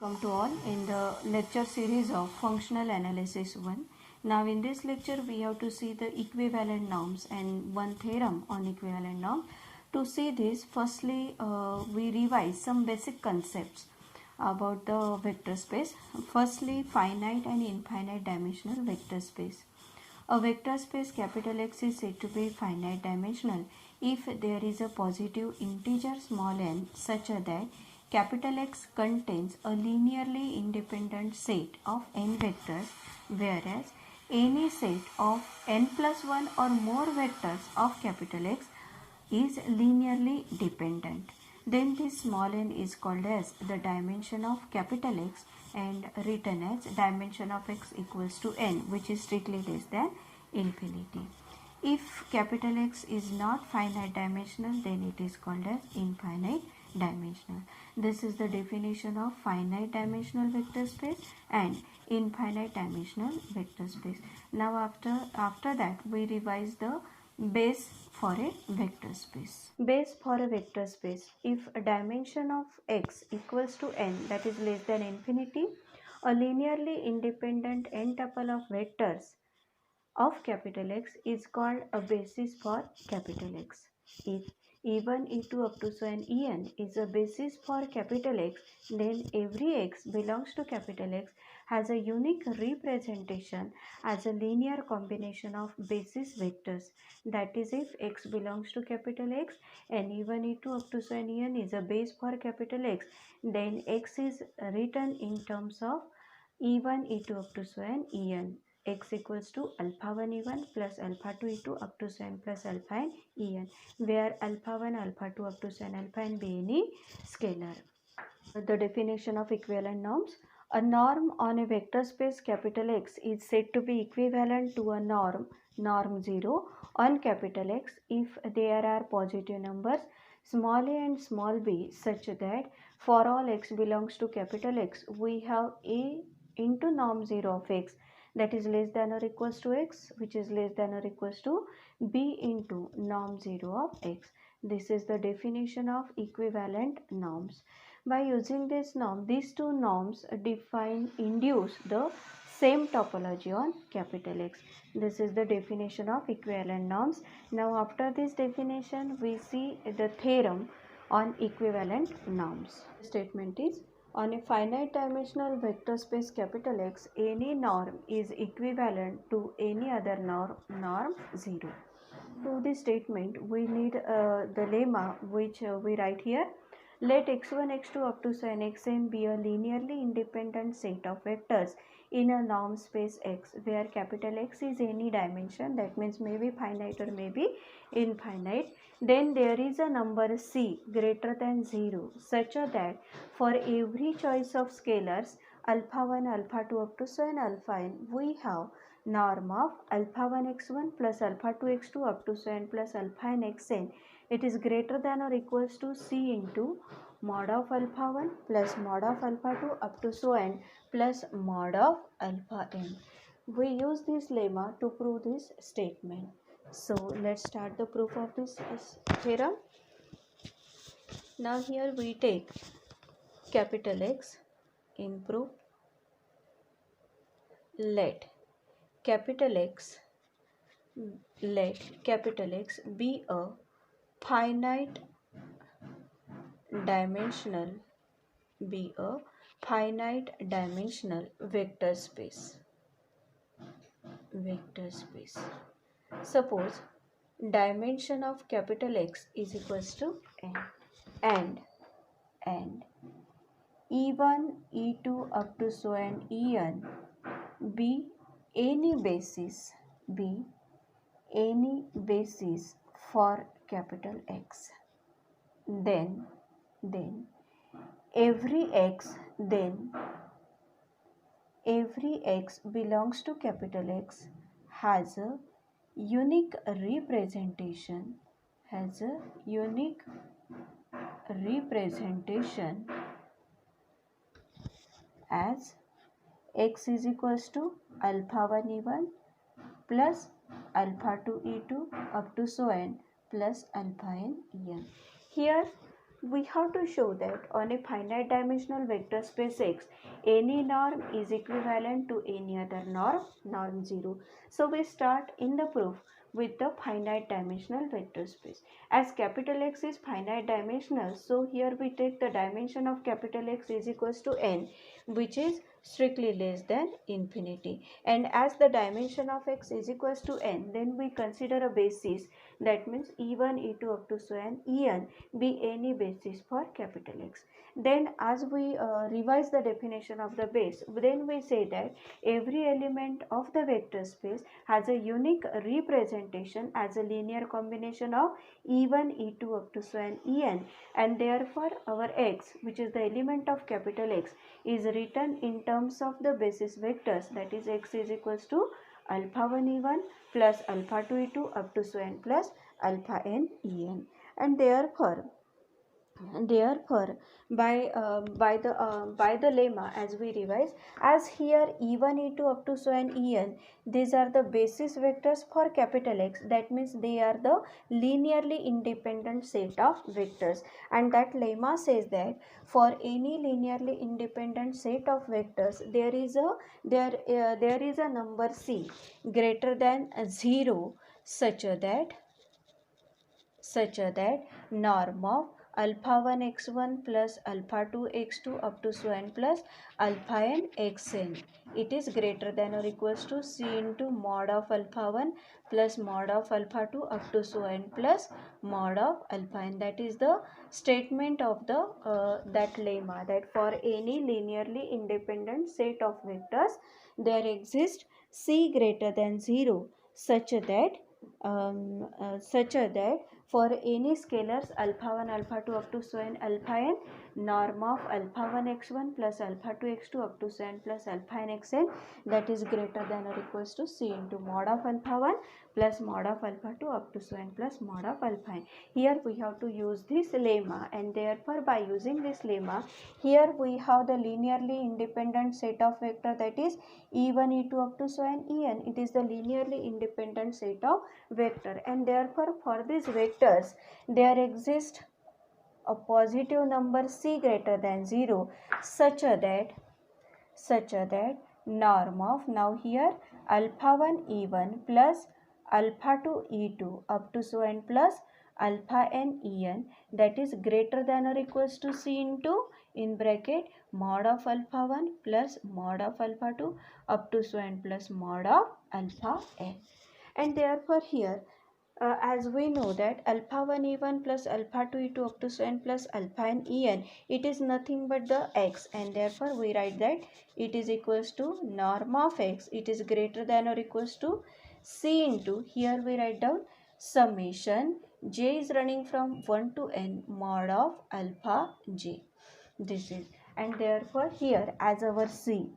Welcome to all in the lecture series of Functional Analysis 1. Now in this lecture we have to see the equivalent norms and one theorem on equivalent norm. To see this, firstly we revise some basic concepts about the vector space. Firstly, finite and infinite dimensional vector space. A vector space capital X is said to be finite dimensional if there is a positive integer small n such that capital X contains a linearly independent set of n vectors, whereas any set of n plus 1 or more vectors of capital X is linearly dependent. Then this small n is called as the dimension of capital X and written as dimension of x equals to n, which is strictly less than infinity. If capital X is not finite dimensional, then it is called as infinite dimensional. This is the definition of finite dimensional vector space and infinite dimensional vector space. Now after that we revise the base for a vector space. Base for a vector space. If a dimension of x equals to n, that is less than infinity, a linearly independent n tuple of vectors of capital X is called a basis for capital X. If E1, E2 up to so an En is a basis for capital X, then every x belongs to capital X has a unique representation as a linear combination of basis vectors. That is, if x belongs to capital X and E1, E2 up to so an En is a base for capital X, then x is written in terms of E1, E2 up to so an En. X equals to alpha 1 E1 plus alpha 2 E2 up to n plus alpha n En, where alpha 1, alpha 2 up to n alpha n be any scalar. The definition of equivalent norms. A norm on a vector space capital X is said to be equivalent to a norm 0 on capital X if there are positive numbers small a and small b such that for all x belongs to capital X we have a into norm 0 of x, that is less than or equals to x, which is less than or equals to b into norm 0 of x. This is the definition of equivalent norms. By using this norm, these two norms induce the same topology on capital X. This is the definition of equivalent norms. Now after this definition, we see the theorem on equivalent norms. The statement is, on a finite dimensional vector space capital X, any norm is equivalent to any other norm 0. To this statement, we need the lemma which we write here. Let x1, x2 up to n xn be a linearly independent set of vectors in a norm space X, where capital X is any dimension, that means maybe finite or maybe infinite. Then there is a number c greater than 0 such that for every choice of scalars alpha 1, alpha 2 up to n alpha n, we have norm of alpha 1 x1 plus alpha 2 x2 up to n plus alpha n xn. It is greater than or equals to c into mod of alpha 1 plus mod of alpha 2 up to n plus mod of alpha n. We use this lemma to prove this statement. So let's start the proof of this theorem. Now here we take capital X in proof. Let capital X be a finite dimensional vector space. Suppose dimension of capital X is equals to n and E1, E2 up to En be any basis for capital X. Then every x belongs to capital X has a unique representation as x is equals to alpha 1 E1 plus alpha 2 E2 up to n plus alpha n En. Here we have to show that on a finite dimensional vector space X, any norm is equivalent to any other norm, norm 0. So we start in the proof with the finite dimensional vector space. As capital X is finite dimensional, so here we take the dimension of capital X is equals to n, which is strictly less than infinity. And as the dimension of X is equals to n, then we consider a basis, that means e1, e2 up to so and en be any basis for capital X. Then as we revise the definition of the base, then we say that every element of the vector space has a unique representation as a linear combination of e1, e2 up to so and and therefore our X, which is the element of capital X, is written in terms of the basis vectors, that is X is equals to alpha 1 e1 plus alpha 2 e2 up to so n plus alpha n en. And therefore by the lemma, as we revise, as here e1, e2 up to so and en, these are the basis vectors for capital X, that means they are the linearly independent set of vectors. And that lemma says that for any linearly independent set of vectors, there is a number c greater than 0 such that norm of alpha 1 x1 plus alpha 2 x2 up to so n plus alpha n xn, it is greater than or equals to c into mod of alpha 1 plus mod of alpha 2 up to so n plus mod of alpha n. That is the statement of the that lemma, that for any linearly independent set of vectors there exists c greater than 0 such that for any scalars alpha 1 alpha 2 up to so n alpha n, norm of alpha 1 x1 plus alpha 2 x2 up to so n plus alpha n xn, that is greater than or equals to c into mod of alpha 1 plus mod of alpha 2 up to so n plus mod of alpha n. Here we have to use this lemma, and therefore by using this lemma, here we have the linearly independent set of vector, that is e1, e2 up to so n en. It is the linearly independent set of vector, and therefore for these vectors there exists a positive number c greater than 0 such that norm of, now here alpha 1 e1 plus alpha 2 e2 up to so n plus alpha n en, that is greater than or equals to c into in bracket mod of alpha 1 plus mod of alpha 2 up to so n plus mod of alpha n. And therefore here as we know that alpha 1 e1 plus alpha 2 e2 up to so n plus alpha n en, it is nothing but the x, and therefore we write that it is equals to norm of x, it is greater than or equals to c into, here we write down summation j is running from 1 to n mod of alpha j. This is, and therefore here as our c,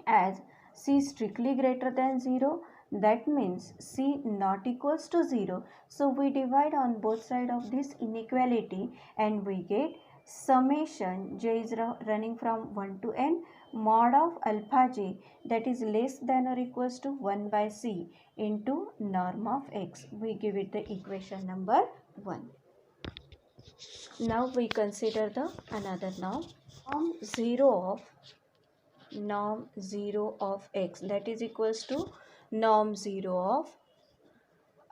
as c strictly greater than 0, that means c not equals to 0, so we divide on both sides of this inequality and we get summation j is running from 1 to n mod of alpha j, that is less than or equals to 1 by c into norm of x. We give it the equation number 1. Now we consider the another norm, norm 0 of x, that is equals to norm 0 of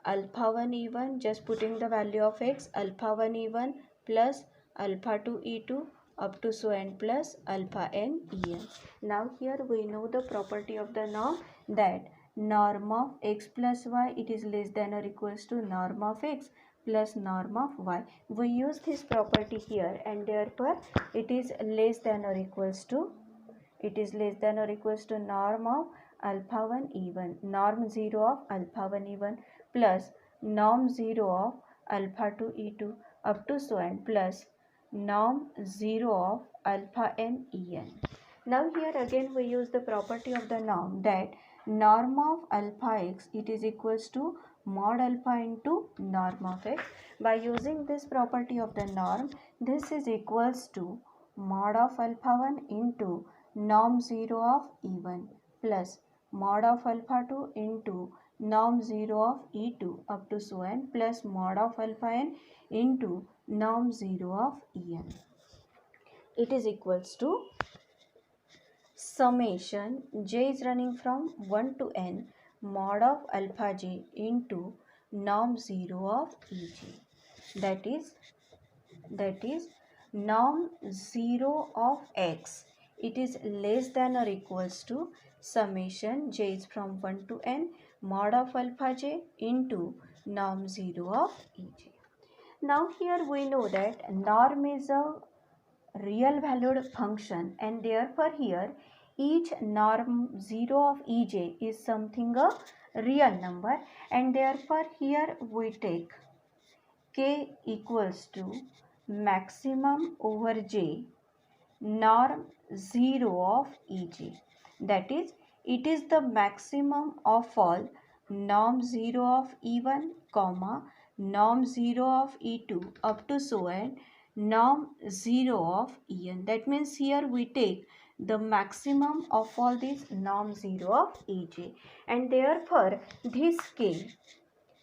alpha 1 e1, just putting the value of x, alpha 1 e1 plus alpha 2 e2 up to so n plus alpha n en. Now here we know the property of the norm, that norm of x plus y, it is less than or equals to norm of x plus norm of y. We use this property here, and therefore it is less than or equals to norm of alpha 1 e1, norm 0 of alpha 1 e1 plus norm 0 of alpha 2 e2 up to so n plus norm 0 of alpha n en. Now here again we use the property of the norm, that norm of alpha x, it is equals to mod alpha into norm of x. By using this property of the norm, this is equals to mod of alpha 1 into norm 0 of e1 plus mod of alpha 2 into norm 0 of e2 up to so n plus mod of alpha n into norm 0 of En. It is equals to summation j is running from 1 to n mod of alpha j into norm 0 of Ej. That is norm 0 of x. It is less than or equals to summation j is from 1 to n mod of alpha j into norm 0 of Ej. Now here we know that norm is a real valued function, and therefore here each norm 0 of Ej is something a real number, and therefore here we take k equals to maximum over j norm 0 of Ej. That is, it is the maximum of all norm 0 of E1, comma norm 0 of E2 up to so on norm 0 of En. That means here we take the maximum of all these norm 0 of Ej, and therefore this k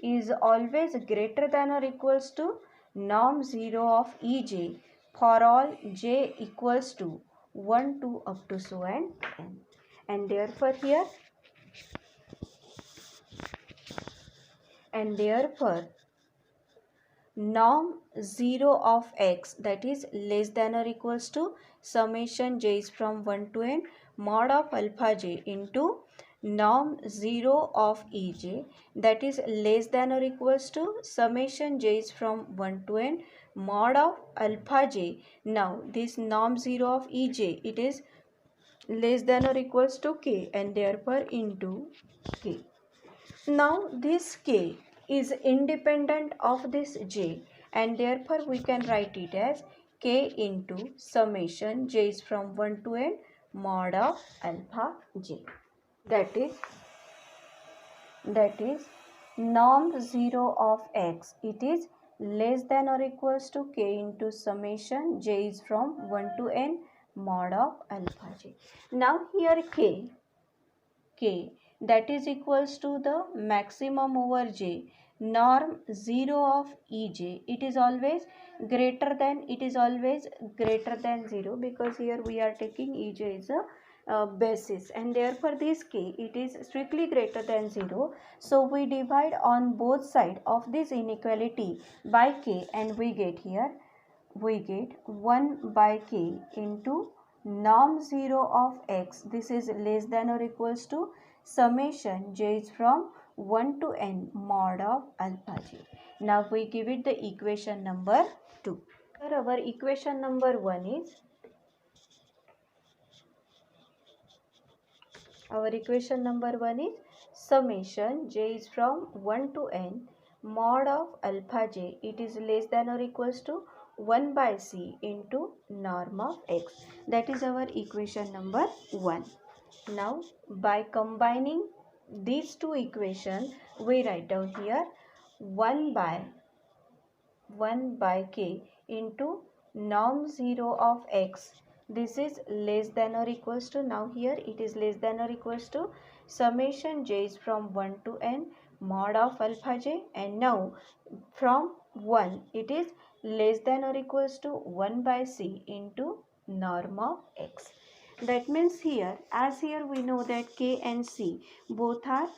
is always greater than or equals to norm 0 of Ej for all j equals to 1 to up to so and n. And therefore norm 0 of x, that is less than or equals to summation j is from 1 to n mod of alpha j into norm 0 of Ej, that is less than or equals to summation j is from 1 to n mod of alpha j. Now this norm 0 of Ej, it is less than or equals to k, and therefore into k. Now this k is independent of this j, and therefore we can write it as k into summation j is from 1 to n mod of alpha j. That is norm 0 of x. It is less than or equals to k into summation j is from 1 to n mod of alpha j. Now here k that is equals to the maximum over j norm 0 of Ej. It is always greater than 0, because here we are taking Ej as a basis, and therefore this k, it is strictly greater than 0. So we divide on both sides of this inequality by k, and we get 1 by k into norm 0 of x. This is less than or equals to summation j is from 1 to n mod of alpha j. Now we give it the equation number 2. Here our equation number 1 is summation j is from 1 to n mod of alpha j. It is less than or equals to 1 by c into norm of x. That is our equation number 1. Now by combining these two equations, we write down here 1 by k into norm 0 of x. This is less than or equals to, now here it is less than or equals to summation j is from 1 to n mod of alpha j, and now from 1 it is less than or equals to 1 by c into norm of x. That means here, as here we know that k and c both are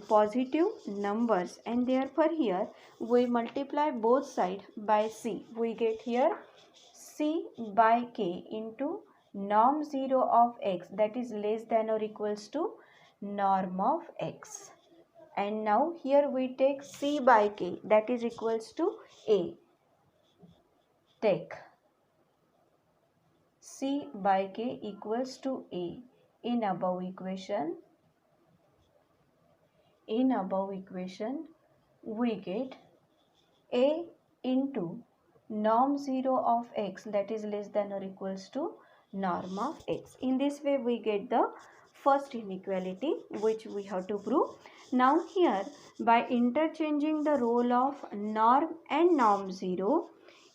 positive numbers, and therefore here we multiply both sides by c. We get here c by k into norm 0 of x, that is less than or equals to norm of x. And now here we take c by k, that is equals to a. Take c by k equals to a. In above equation we get a into norm 0 of x, that is less than or equals to norm of x. In this way we get the first inequality which we have to prove. Now here, by interchanging the role of norm and norm 0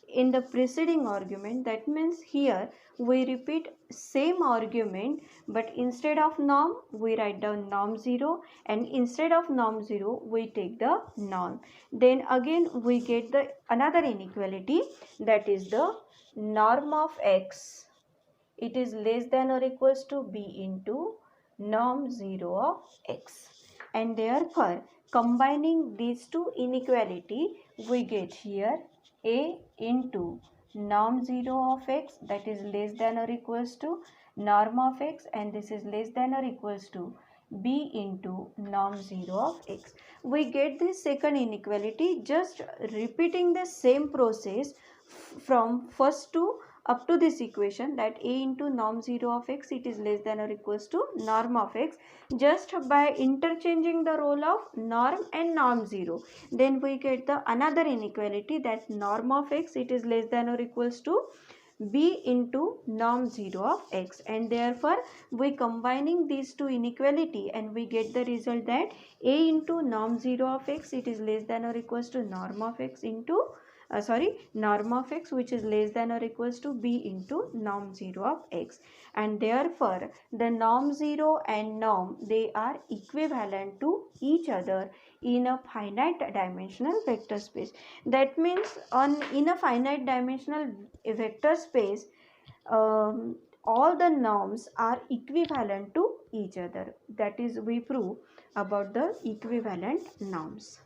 in the preceding argument, that means here we repeat same argument, but instead of norm we write down norm 0, and instead of norm 0 we take the norm. Then again we get the another inequality, that is the norm of x, it is less than or equals to b into norm 0 of x, and therefore combining these two inequality we get here a into norm 0 of x, that is less than or equals to norm of x, and this is less than or equals to b into norm 0 of x. We get this second inequality just repeating the same process from first to up to this equation, that a into norm 0 of x, it is less than or equals to norm of x, just by interchanging the role of norm and norm 0. Then we get the another inequality, that norm of x, it is less than or equals to b into norm 0 of x, and therefore we combining these two inequality and we get the result that a into norm 0 of x, it is less than or equals to norm of x into norm of x, which is less than or equals to b into norm 0 of x, and therefore the norm 0 and norm, they are equivalent to each other in a finite dimensional vector space. That means in a finite dimensional vector space, all the norms are equivalent to each other. That is, we prove about the equivalent norms.